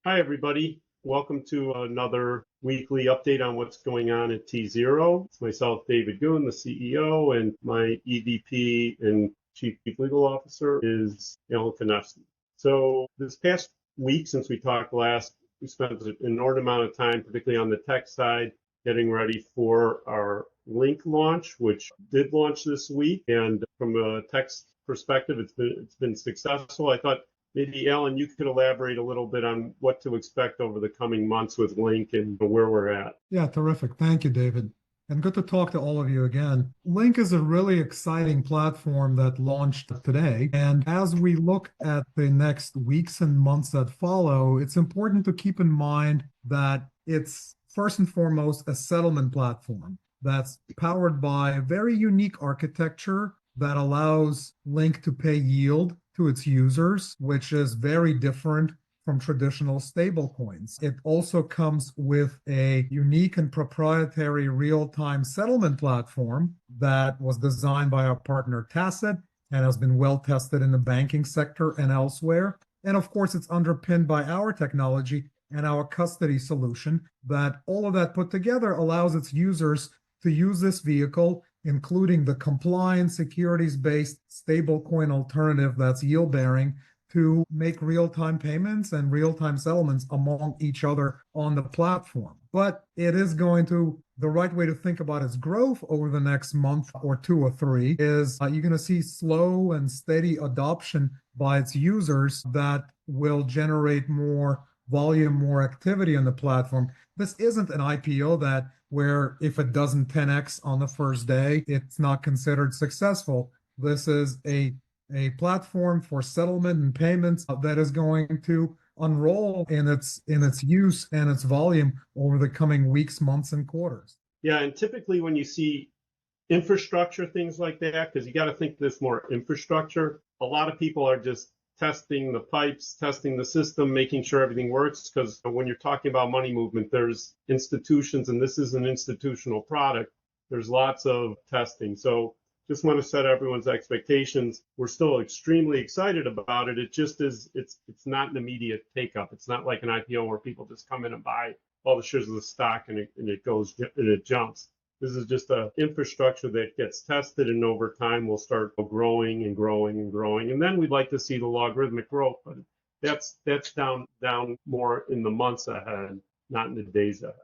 Hi, everybody. Welcome to another weekly update on what's going on at tZERO. It's myself, David Goone, the CEO, and my EVP and Chief Legal Officer is Konevsky. So this past week, since we talked last, we spent an inordinate amount of time, particularly on the tech side, getting ready for our Lynq launch, which did launch this week. And from a tech perspective, it's been successful. I thought maybe, Alan, you could elaborate a little bit on what to expect over the coming months with Lynq and where we're at. Yeah, terrific. Thank you, David. And good to talk to all of you again. Lynq is a really exciting platform that launched today. And as we look at the next weeks and months that follow, it's important to keep in mind that it's first and foremost a settlement platform that's powered by a very unique architecture that allows Lynq to pay yield to its users, which is very different from traditional stablecoins. It also comes with a unique and proprietary real-time settlement platform that was designed by our partner tZERO and has been well tested in the banking sector and elsewhere. And of course, it's underpinned by our technology and our custody solution that all of that put together allows its users to use this vehicle, including the compliant securities-based stablecoin alternative that's yield-bearing, to make real-time payments and real-time settlements among each other on the platform. But it is the right way to think about its growth over the next month or two or three is you're going to see slow and steady adoption by its users that will generate more volume, more activity on the platform. This isn't an IPO where if it doesn't 10x on the first day, it's not considered successful. This is a platform for settlement and payments that is going to unroll in its use and its volume over the coming weeks, months, and quarters. Yeah, and typically when you see infrastructure, things like that, because you got to think this more infrastructure, a lot of people are just testing the pipes, testing the system, making sure everything works. Because when you're talking about money movement, there's institutions, and this is an institutional product. There's lots of testing. So just want to set everyone's expectations. We're still extremely excited about it. It just is, it's not an immediate take up. It's not like an IPO where people just come in and buy all the shares of the stock and it goes and it jumps. This is just an infrastructure that gets tested, and over time will start growing and growing and growing. And then we'd like to see the logarithmic growth, but that's down more in the months ahead, not in the days ahead.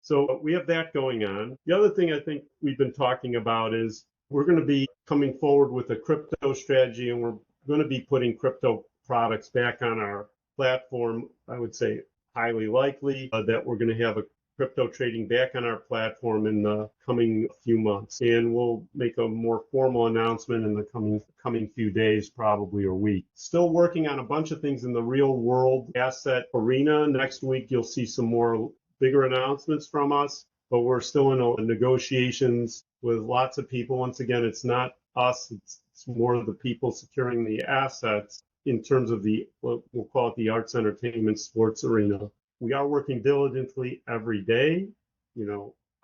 So we have that going on. The other thing I think we've been talking about is we're going to be coming forward with a crypto strategy, and we're going to be putting crypto products back on our platform. I would say highly likely that we're going to have a crypto trading back on our platform in the coming few months. And we'll make a more formal announcement in the coming few days, probably, or week. Still working on a bunch of things in the real world asset arena. Next week, you'll see some more bigger announcements from us, but we're still in negotiations with lots of people. Once again, it's not us, it's more of the people securing the assets in terms of we'll call it the arts, entertainment, sports arena. We are working diligently every day,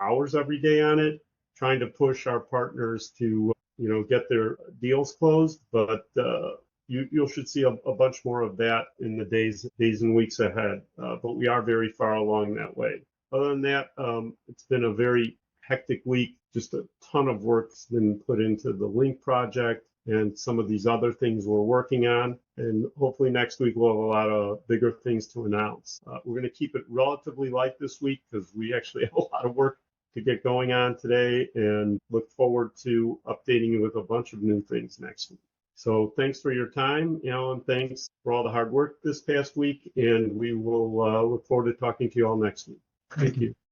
hours every day on it, trying to push our partners to, get their deals closed. But you should see a bunch more of that in the days and weeks ahead. But we are very far along that way. Other than that, it's been a very hectic week. Just a ton of work's been put into the Lynq project and some of these other things we're working on. And hopefully next week we'll have a lot of bigger things to announce. We're going to keep it relatively light this week because we actually have a lot of work to get going on today, and look forward to updating you with a bunch of new things next week. So thanks for your time, Alan. Thanks for all the hard work this past week, and we will look forward to talking to you all next week. Thank you.